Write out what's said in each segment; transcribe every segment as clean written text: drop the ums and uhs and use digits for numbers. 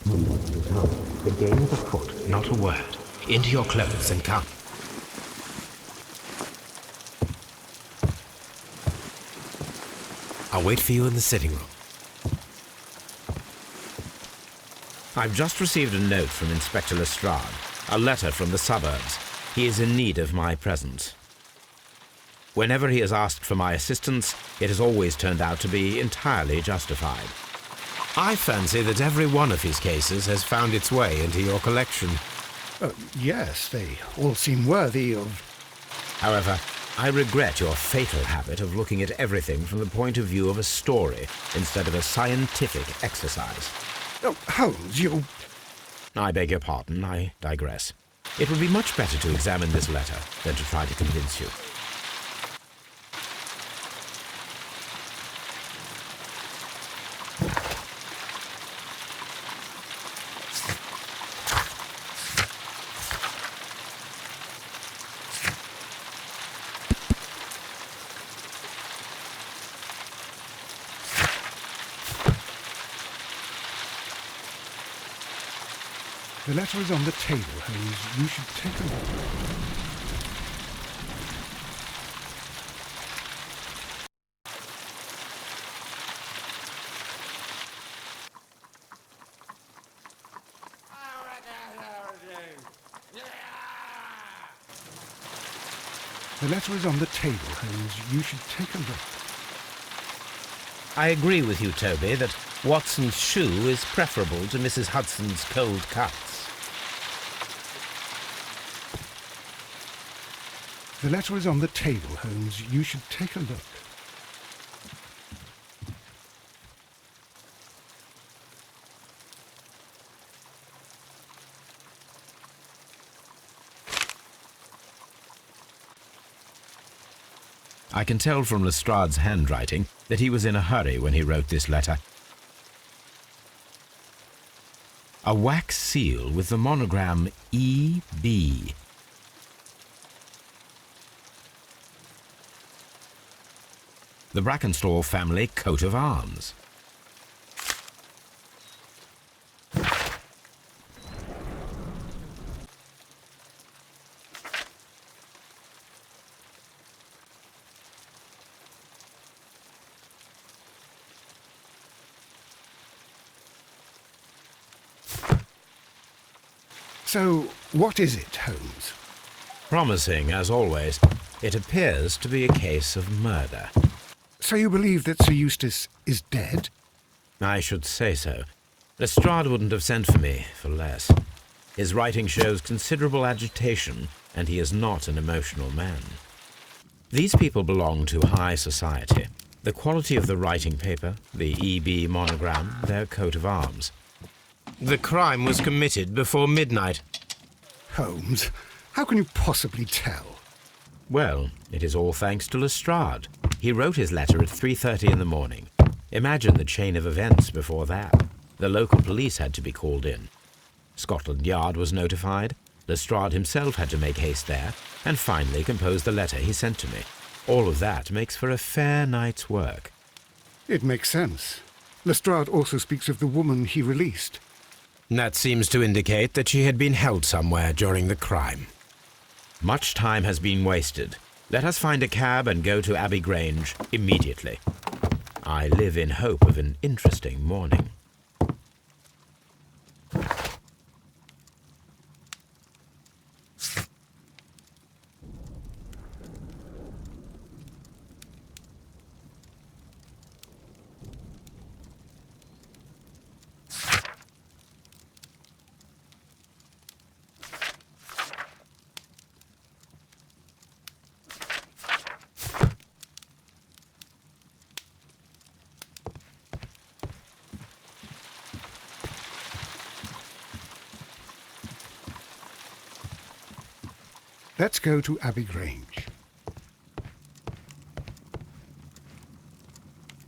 Come. The game is afoot. Not a word. Into your clothes and come. I'll wait for you in the sitting room. I've just received a note from Inspector Lestrade, a letter from the suburbs. He is in need of my presence. Whenever he has asked for my assistance, it has always turned out to be entirely justified. I fancy that every one of his cases has found its way into your collection. Yes, they all seem worthy of... However, I regret your fatal habit of looking at everything from the point of view of a story instead of a scientific exercise. Oh, Holmes, you... I beg your pardon, I digress. It would be much better to examine this letter than to try to convince you. The letter is on the table, Holmes. You should take a look. The letter is on the table, Holmes. You should take a look. I agree with you, Toby, that Watson's shoe is preferable to Mrs. Hudson's cold cuts. The letter is on the table, Holmes. You should take a look. I can tell from Lestrade's handwriting that he was in a hurry when he wrote this letter. A wax seal with the monogram E.B. The Brackenstall family coat of arms. So, what is it, Holmes? Promising, as always. It appears to be a case of murder. So you believe that Sir Eustace is dead? I should say so. Lestrade wouldn't have sent for me for less. His writing shows considerable agitation, and he is not an emotional man. These people belong to high society. The quality of the writing paper, the E.B. monogram, their coat of arms. The crime was committed before midnight. Holmes, how can you possibly tell? Well, it is all thanks to Lestrade. He wrote his letter at 3:30 in the morning. Imagine the chain of events before that. The local police had to be called in. Scotland Yard was notified. Lestrade himself had to make haste there, and finally compose the letter he sent to me. All of that makes for a fair night's work. It makes sense. Lestrade also speaks of the woman he released. That seems to indicate that she had been held somewhere during the crime. Much time has been wasted. Let us find a cab and go to Abbey Grange immediately. I live in hope of an interesting morning. Let's go to Abbey Grange.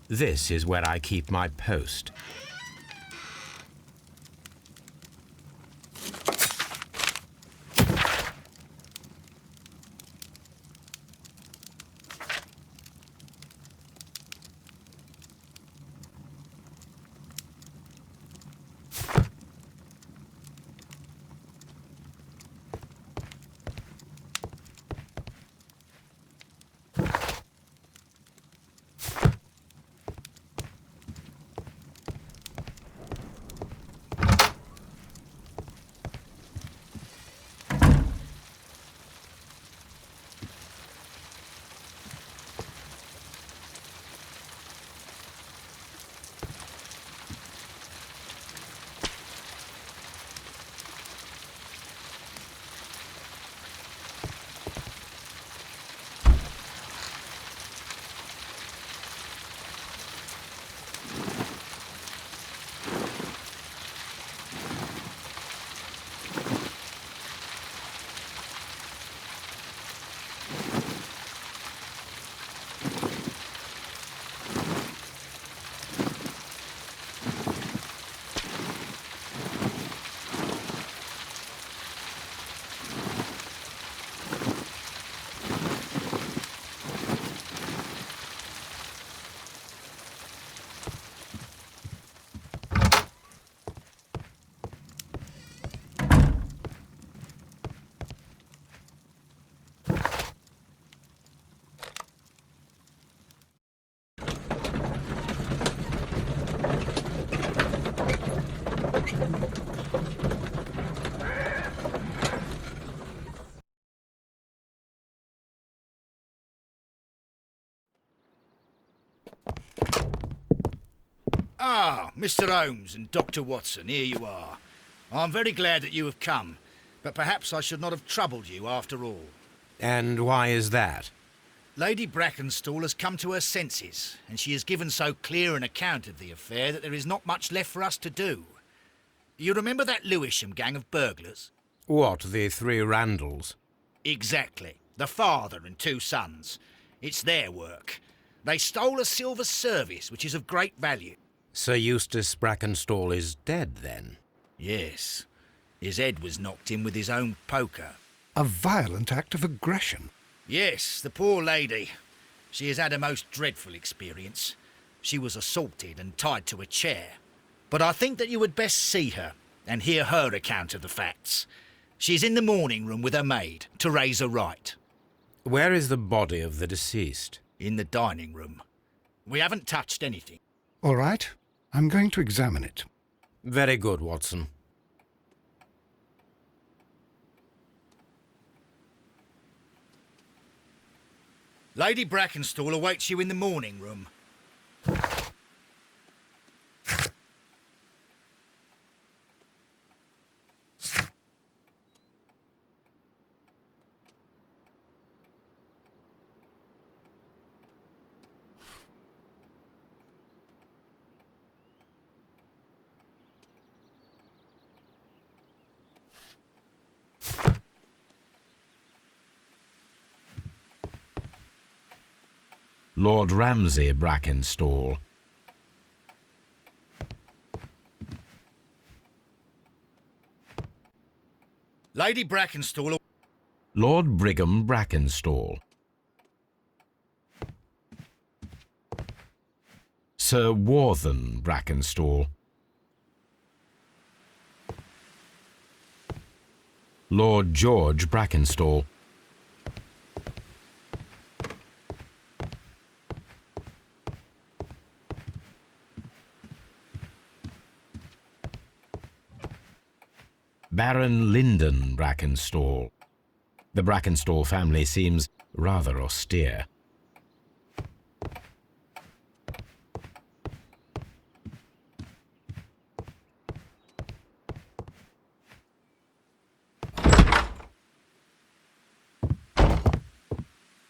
This is where I keep my post. Ah, Mr. Holmes and Dr. Watson, here you are. I'm very glad that you have come, but perhaps I should not have troubled you after all. And why is that? Lady Brackenstall has come to her senses, and she has given so clear an account of the affair that there is not much left for us to do. You remember that Lewisham gang of burglars? What, the three Randalls? Exactly. The father and two sons. It's their work. They stole a silver service, which is of great value. Sir Eustace Brackenstall is dead, then? Yes. His head was knocked in with his own poker. A violent act of aggression. Yes, the poor lady. She has had a most dreadful experience. She was assaulted and tied to a chair. But I think that you would best see her and hear her account of the facts. She's in the morning room with her maid, Teresa Wright. Where is the body of the deceased? In the dining room. We haven't touched anything. All right, I'm going to examine it. Very good, Watson. Lady Brackenstall awaits you in the morning room. Lord Ramsay Brackenstall. Lady Brackenstall... Lord Brigham Brackenstall. Sir Warthen Brackenstall. Lord George Brackenstall. Baron Lyndon Brackenstall. The Brackenstall family seems rather austere.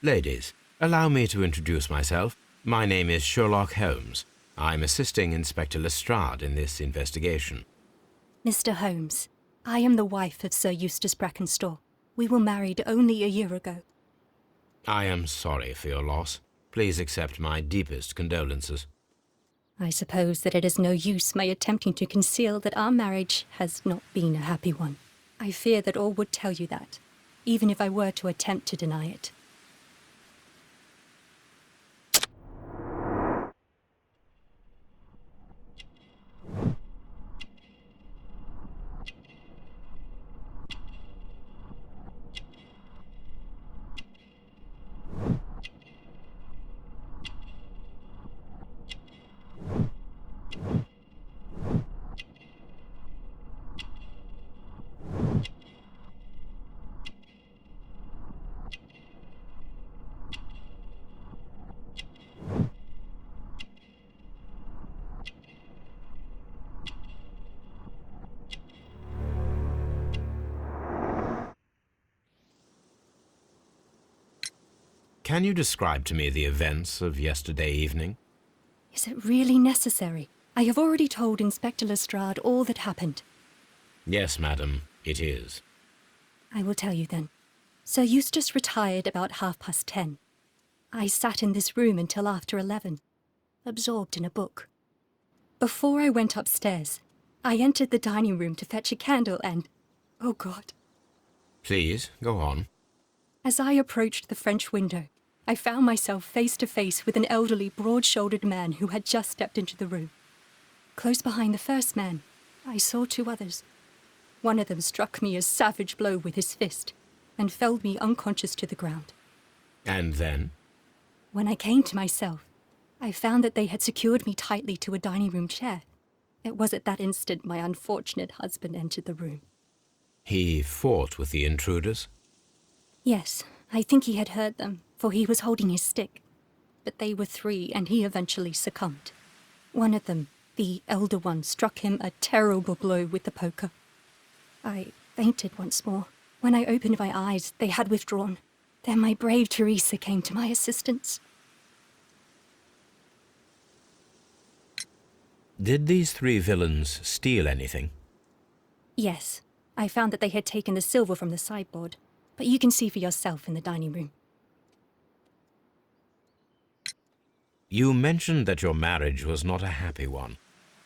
Ladies, allow me to introduce myself. My name is Sherlock Holmes. I'm assisting Inspector Lestrade in this investigation. Mr. Holmes, I am the wife of Sir Eustace Brackenstall. We were married only a year ago. I am sorry for your loss. Please accept my deepest condolences. I suppose that it is no use my attempting to conceal that our marriage has not been a happy one. I fear that all would tell you that, even if I were to attempt to deny it. Can you describe to me the events of yesterday evening? Is it really necessary? I have already told Inspector Lestrade all that happened. Yes, madam, it is. I will tell you then. Sir Eustace retired about 10:30. I sat in this room until after 11, absorbed in a book. Before I went upstairs, I entered the dining room to fetch a candle and... oh God. Please, go on. As I approached the French window, I found myself face to face with an elderly, broad-shouldered man who had just stepped into the room. Close behind the first man, I saw two others. One of them struck me a savage blow with his fist and felled me unconscious to the ground. And then? When I came to myself, I found that they had secured me tightly to a dining room chair. It was at that instant my unfortunate husband entered the room. He fought with the intruders? Yes, I think he had heard them, for he was holding his stick. But they were three, and he eventually succumbed. One of them, The elder one struck him a terrible blow with the poker. I fainted once more. When I opened my eyes, they had withdrawn. Then my brave Teresa came to my assistance. Did these three villains steal anything? Yes, I found that they had taken the silver from the sideboard, but you can see for yourself in the dining room. You mentioned that your marriage was not a happy one.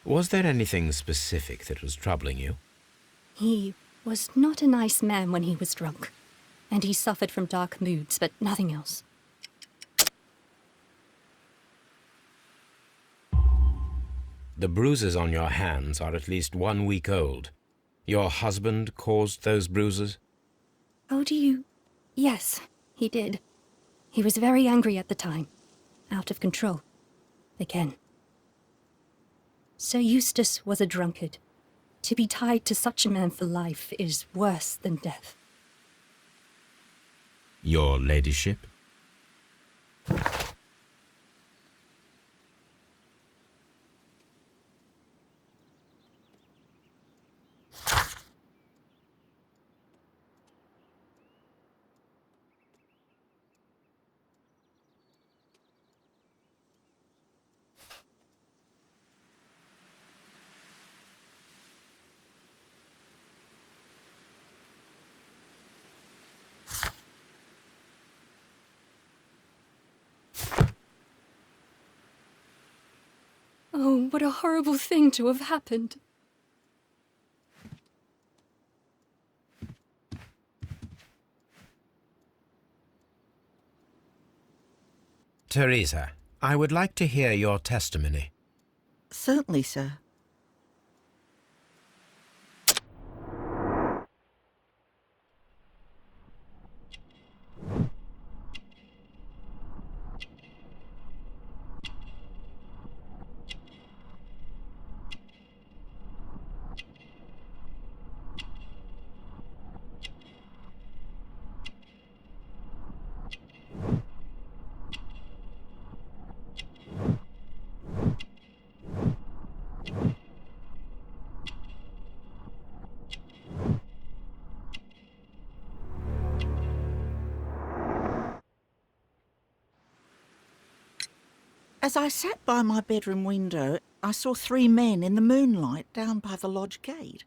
Was there anything specific that was troubling you? He was not a nice man when he was drunk, and he suffered from dark moods, but nothing else. The bruises on your hands are at least 1 week old. Your husband caused those bruises? Oh, do you? Yes, he did. He was very angry at the time. Out of control. Again. Sir Eustace was a drunkard. To be tied to such a man for life is worse than death. Your ladyship? Oh, what a horrible thing to have happened. Teresa, I would like to hear your testimony. Certainly, sir. As I sat by my bedroom window, I saw 3 men in the moonlight down by the lodge gate.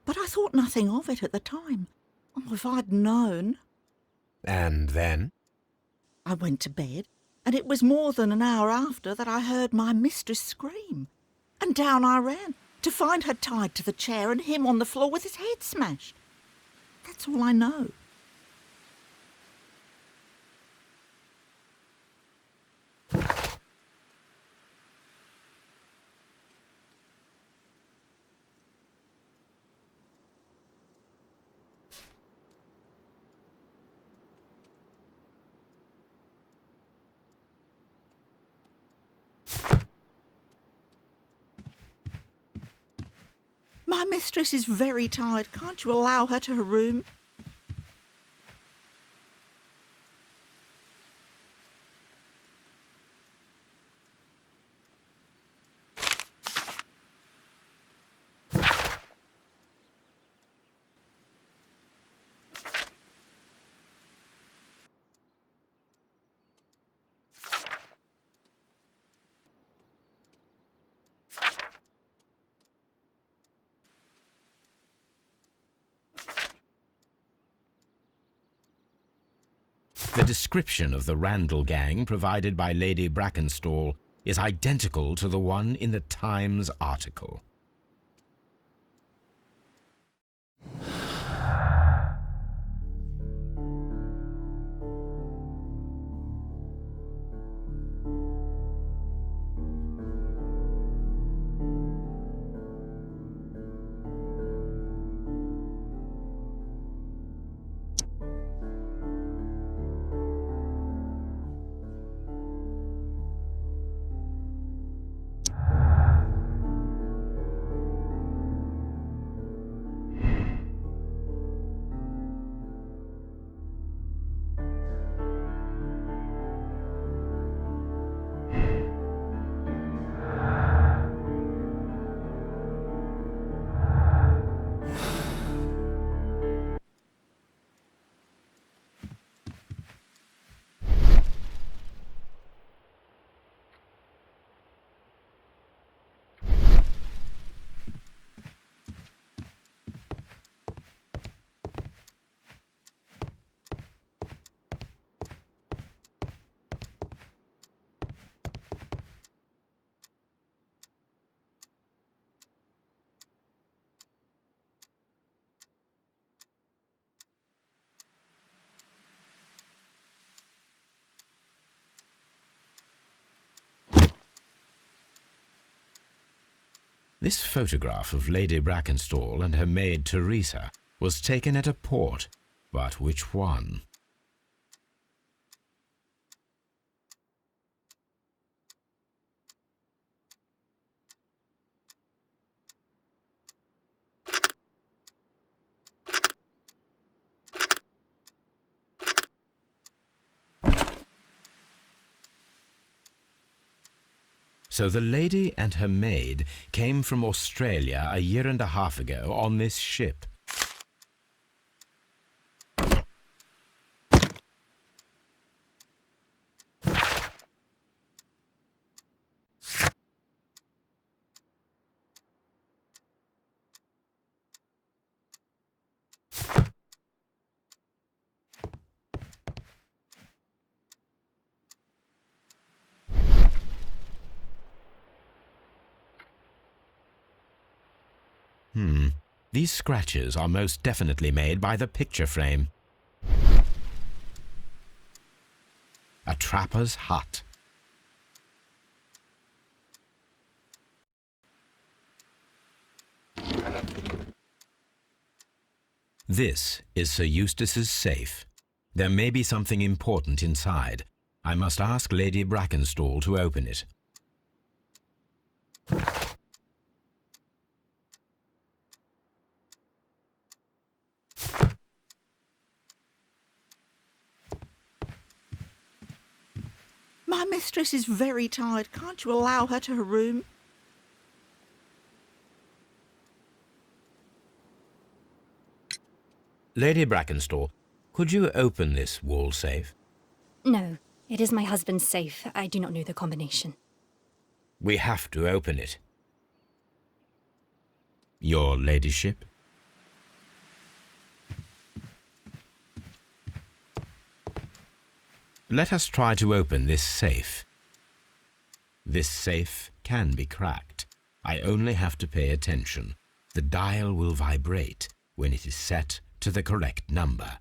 But I thought nothing of it at the time. Oh, if I'd known. And then? I went to bed, and it was more than an hour after that I heard my mistress scream. And down I ran, to find her tied to the chair and him on the floor with his head smashed. That's all I know. My mistress is very tired. Can't you allow her to her room? The description of the Randall gang provided by Lady Brackenstall is identical to the one in the Times article. This photograph of Lady Brackenstall and her maid Teresa was taken at a port, but which one? So the lady and her maid came from Australia a year and a half ago on this ship. These scratches are most definitely made by the picture frame. A trapper's hut. This is Sir Eustace's safe. There may be something important inside. I must ask Lady Brackenstall to open it. My mistress is very tired. Can't you allow her to her room? Lady Brackenstall, could you open this wall safe? No, it is my husband's safe. I do not know the combination. We have to open it. Your ladyship? Let us try to open this safe. This safe can be cracked. I only have to pay attention. The dial will vibrate when it is set to the correct number.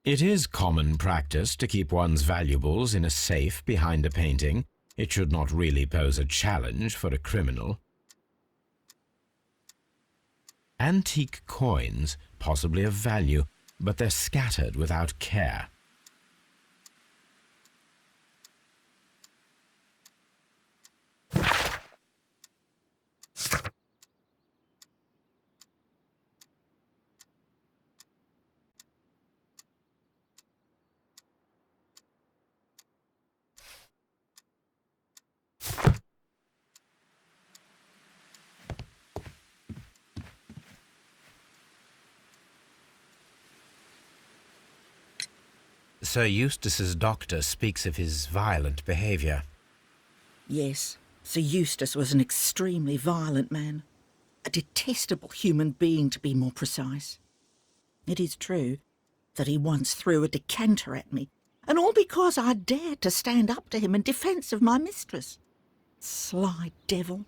It is common practice to keep one's valuables in a safe behind a painting. It should not really pose a challenge for a criminal. Antique coins, possibly of value, but they're scattered without care. Sir Eustace's doctor speaks of his violent behaviour. Yes, Sir Eustace was an extremely violent man. A detestable human being, to be more precise. It is true that he once threw a decanter at me, and all because I dared to stand up to him in defence of my mistress. Sly devil.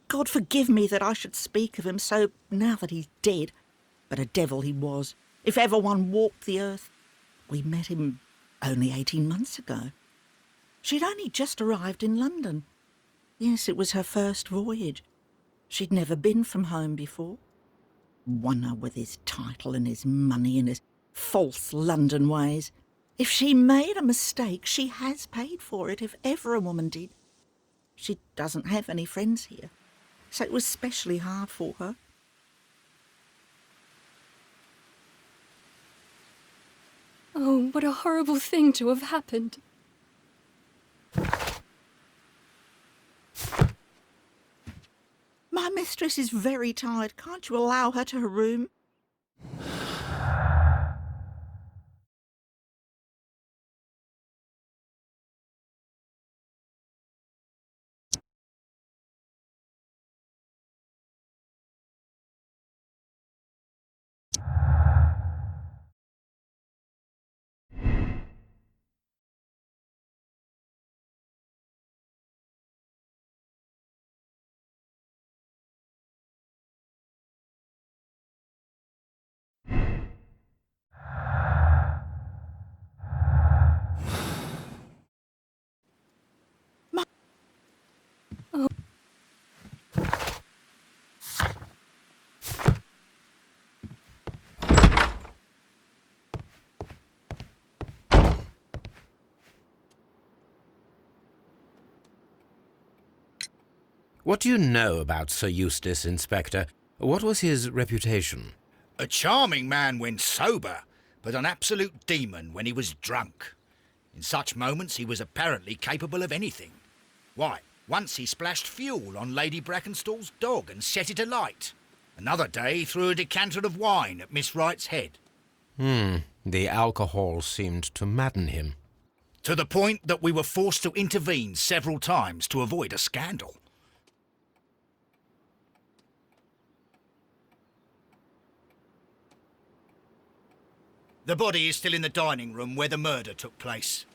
God forgive me that I should speak of him so now that he's dead. But a devil he was, if ever one walked the earth. We met him only 18 months ago. She'd only just arrived in London. Yes, it was her first voyage. She'd never been from home before. Wonder with his title and his money and his false London ways. If she made a mistake, she has paid for it, if ever a woman did. She doesn't have any friends here, so it was specially hard for her. Oh, what a horrible thing to have happened. My mistress is very tired. Can't you allow her to her room? What do you know about Sir Eustace, Inspector? What was his reputation? A charming man when sober, but an absolute demon when he was drunk. In such moments he was apparently capable of anything. Why, once he splashed fuel on Lady Brackenstall's dog and set it alight. Another day he threw a decanter of wine at Miss Wright's head. The alcohol seemed to madden him. To the point that we were forced to intervene several times to avoid a scandal. The body is still in the dining room where the murder took place.